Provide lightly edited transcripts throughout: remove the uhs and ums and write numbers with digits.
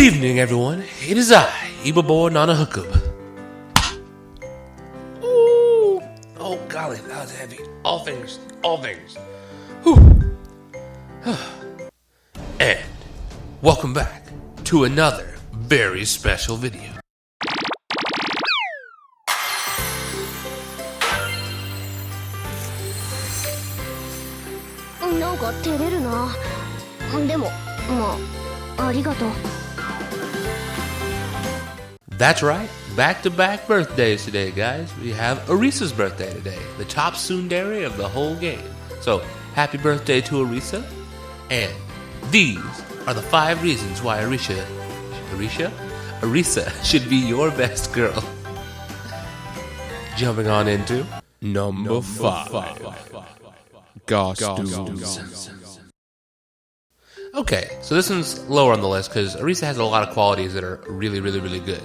Good evening, everyone. It is I, Eibbor Nanahcub. Ooh. Oh, golly, that was heavy. All fingers. Whew. And welcome back to another very special video. That's right, back-to-back birthdays today, guys. We have Arisa's birthday today, the top tsundere of the whole game. So, happy birthday to Arisa. And these are the 5 reasons why Arisa should be your best girl. Jumping on into number 5. Costumes. Okay, so this one's lower on the list because Arisa has a lot of qualities that are really good.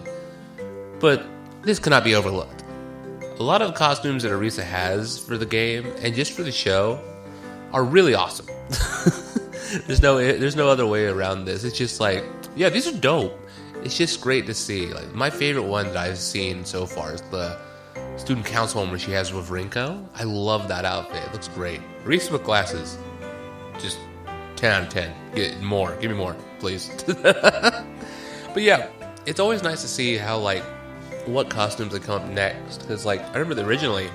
But this cannot be overlooked. A lot of costumes that Arisa has for the game and just for the show are really awesome. There's no other way around this. It's just like, yeah, these are dope. It's just great to see. Like, my favorite one that I've seen so far is the student council one where she has with Rinko. I love that outfit. It looks great. Arisa with glasses, just 10 out of 10. Give me more, please. But yeah, it's always nice to see how, like, what costumes that come up next. Because, like, I remember that originally,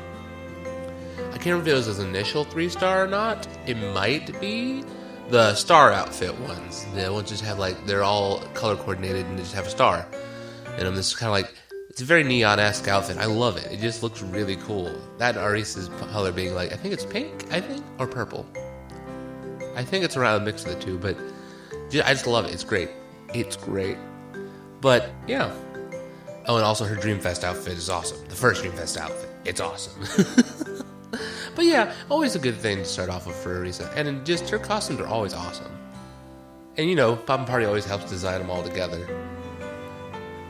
I can't remember if it was his initial 3-star or not. It might be the star outfit ones. The ones just have, like, they're all color coordinated and they just have a star. And this is kind of like, it's a very neon-esque outfit. I love it. It just looks really cool. That Arisa's color being, like, I think it's pink, or purple. I think it's around a mix of the two, but I just love it. It's great. But, yeah. Oh, and also her Dreamfest outfit is awesome. The first Dreamfest outfit. It's awesome. But yeah, always a good thing to start off with for Arisa. And just her costumes are always awesome. And you know, Poppin' Party always helps design them all together.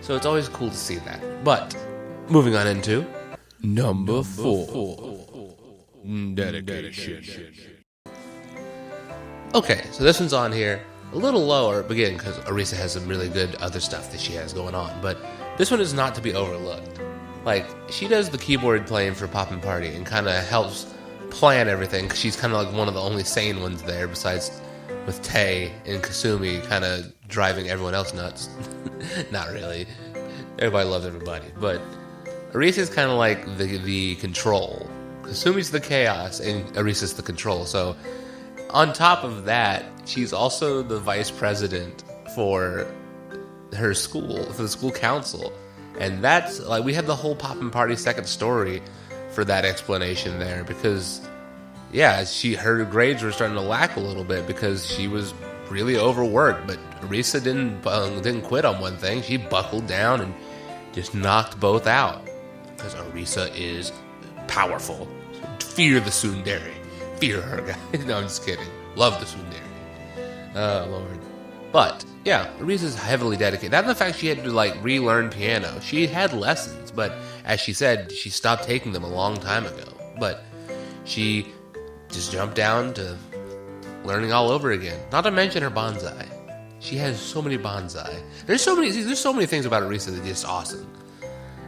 So it's always cool to see that. But, moving on into number 4. Dedication. Okay, so this one's on here a little lower, again, because Arisa has some really good other stuff that she has going on, but this one is not to be overlooked. Like, she does the keyboard playing for Poppin' Party and kind of helps plan everything, because she's kind of like one of the only sane ones there, besides with Tay and Kasumi kind of driving everyone else nuts. Not really. Everybody loves everybody, but Arisa's kind of like the control. Kasumi's the chaos, and Arisa's the control, so on top of that, she's also the vice president for her school, for the school council. And that's, like, we had the whole Poppin' Party second story for that explanation there, because, yeah, her grades were starting to lack a little bit because she was really overworked, but Arisa didn't quit on one thing. She buckled down and just knocked both out, because Arisa is powerful. Fear the tsundere. Fear her, guys. No, I'm just kidding. Love the tsundere. Oh, Lord. But, yeah, Arisa's heavily dedicated. That and the fact she had to, like, relearn piano. She had lessons, but as she said, she stopped taking them a long time ago. But she just jumped down to learning all over again. Not to mention her bonsai. She has so many bonsai. There's so many things about Arisa that are just awesome.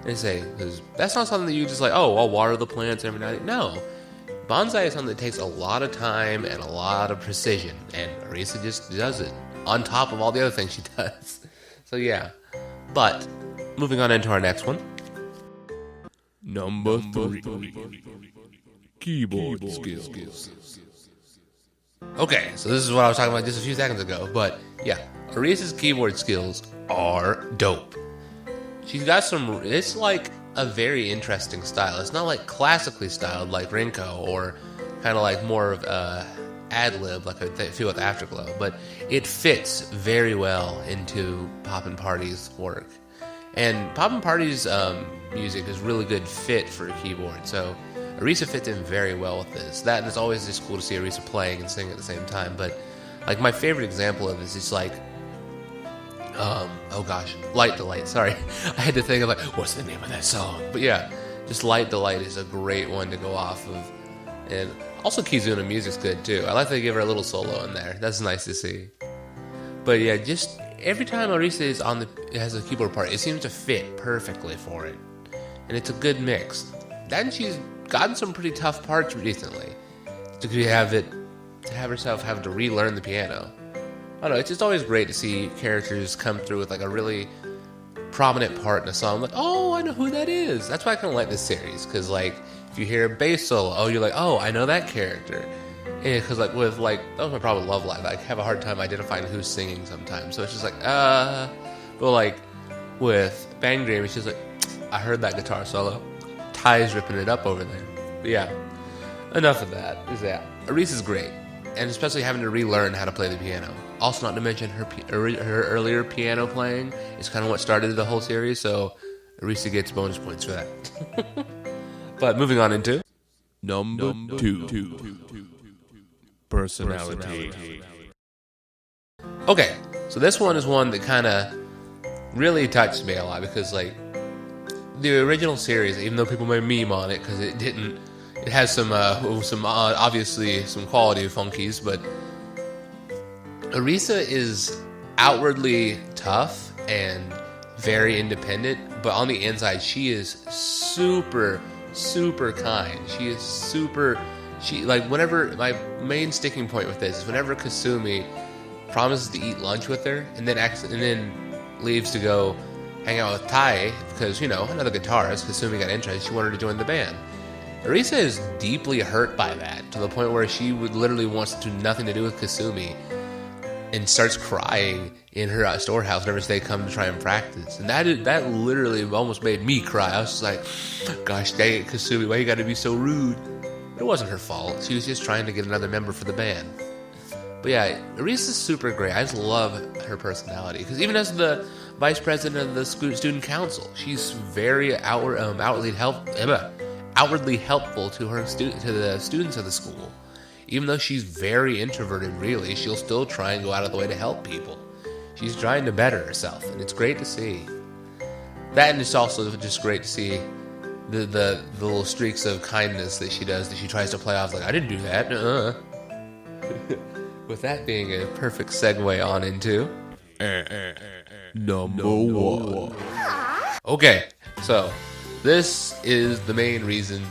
And say, because that's not something that you just like, oh, I'll water the plants every night. No. Bonsai is something that takes a lot of time and a lot of precision, and Arisa just does it on top of all the other things she does. So yeah, but moving on into our next one. Number 3. Keyboard skills. Okay, so this is what I was talking about just a few seconds ago, but yeah, Arisa's keyboard skills are dope. She's got it's like a very interesting style. It's not like classically styled like Rinko, or kind of like more of ad-lib like I feel with Afterglow, but it fits very well into Poppin' Party's work. And Poppin' Party's music is really good fit for a keyboard, so Arisa fits in very well with this. That is always just cool to see Arisa playing and singing at the same time, but like my favorite example of this is like oh gosh, Light Delight, sorry. I had to think of like, what's the name of that song? But yeah, just Light Delight is a great one to go off of. And also Kizuna music's good too. I like they give her a little solo in there. That's nice to see. But yeah, just every time Arisa is has a keyboard part, it seems to fit perfectly for it, and it's a good mix. Then she's gotten some pretty tough parts recently to have herself having to relearn the piano. I don't know, it's just always great to see characters come through with like a really prominent part in a song. Like, oh, I know who that is. That's why I kind of like this series, because like if you hear a bass solo, oh, you're like, oh, I know that character. Because like with like, that was my problem with Love Live. I have a hard time identifying who's singing sometimes. So it's just like, but like with Bang Dream, it's just like, I heard that guitar solo. Ty's ripping it up over there. But yeah, enough of that. Arisa's great, and especially having to relearn how to play the piano. Also, not to mention her earlier piano playing is kind of what started the whole series. So Arisa gets bonus points for that. But moving on into number two. Personality. Okay, so this one is one that kind of really touched me a lot, because like the original series, even though people may meme on it because it didn't, it has some obviously some quality funkies, but Arisa is outwardly tough and very independent, but on the inside she is super kind. Whenever, my main sticking point with this is whenever Kasumi promises to eat lunch with her and then leaves to go hang out with Tai because, you know, another guitarist, Kasumi got interested, she wanted to join the band. Arisa is deeply hurt by that, to the point where she literally wants to do nothing to do with Kasumi and starts crying in her storehouse whenever they come to try and practice. And that literally almost made me cry. I was just like, gosh dang it, Kasumi, why you gotta be so rude? It wasn't her fault. She was just trying to get another member for the band. But yeah, Arisa's super great. I just love her personality, because even as the vice president of the student council, she's very outwardly helpful to the students of the school. Even though she's very introverted, really, she'll still try and go out of the way to help people. She's trying to better herself, and it's great to see. That, and it's also just great to see the little streaks of kindness that she does, that she tries to play off like, I didn't do that. With that being a perfect segue on into number one. Okay, so this is the main reason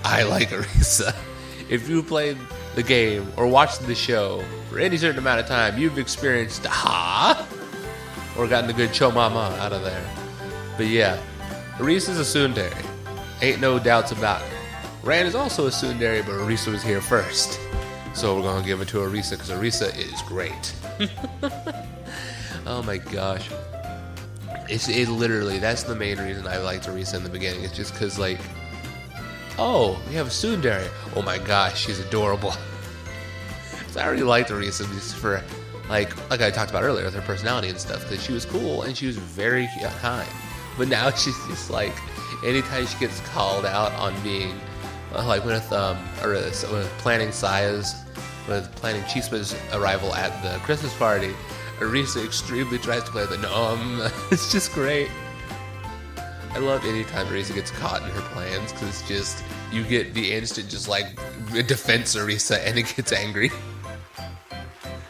I like Arisa. If you played the game or watched the show for any certain amount of time, you've experienced or gotten a good Chomama out of there. But yeah, Arisa's a tsundere. Ain't no doubts about it. Ran is also a tsundere, but Arisa was here first. So we're going to give it to Arisa, because Arisa is great. Oh my gosh. It literally, that's the main reason I liked Arisa in the beginning. It's just because, like, oh, we have a tsundere. Oh my gosh, she's adorable. So I already liked Arisa just for, like I talked about earlier, with her personality and stuff, because she was cool and she was very kind. But now she's just like, anytime she gets called out on being, like with planning Chispa's arrival at the Christmas party, Arisa extremely tries to play the It's just great. I love any time Arisa gets caught in her plans, because it's just, you get the instant just like defense Arisa, and it gets angry.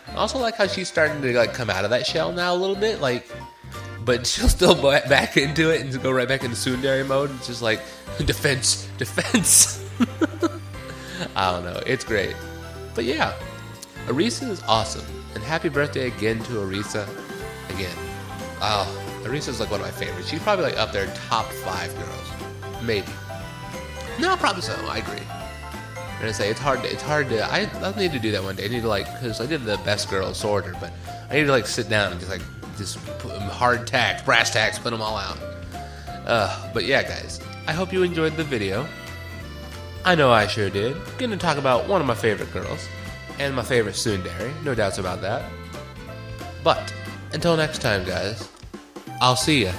I also like how she's starting to like come out of that shell now a little bit, like, but she'll still back into it and go right back into tsundere mode. It's just like, defense. I don't know, it's great. But yeah, Arisa is awesome. And happy birthday again to Arisa. Again. Oh, Arisa's like one of my favorites. She's probably like up there top 5 girls. Maybe. No, probably so. I agree. I'm gonna say it's hard to. I'll need to do that one day. I need to because I did the best girls order, but I need to sit down and just put hard tacks, brass tacks, put them all out. But yeah, guys, I hope you enjoyed the video. I know I sure did. Gonna talk about one of my favorite girls and my favorite tsundere, no doubts about that. But until next time, guys, I'll see ya.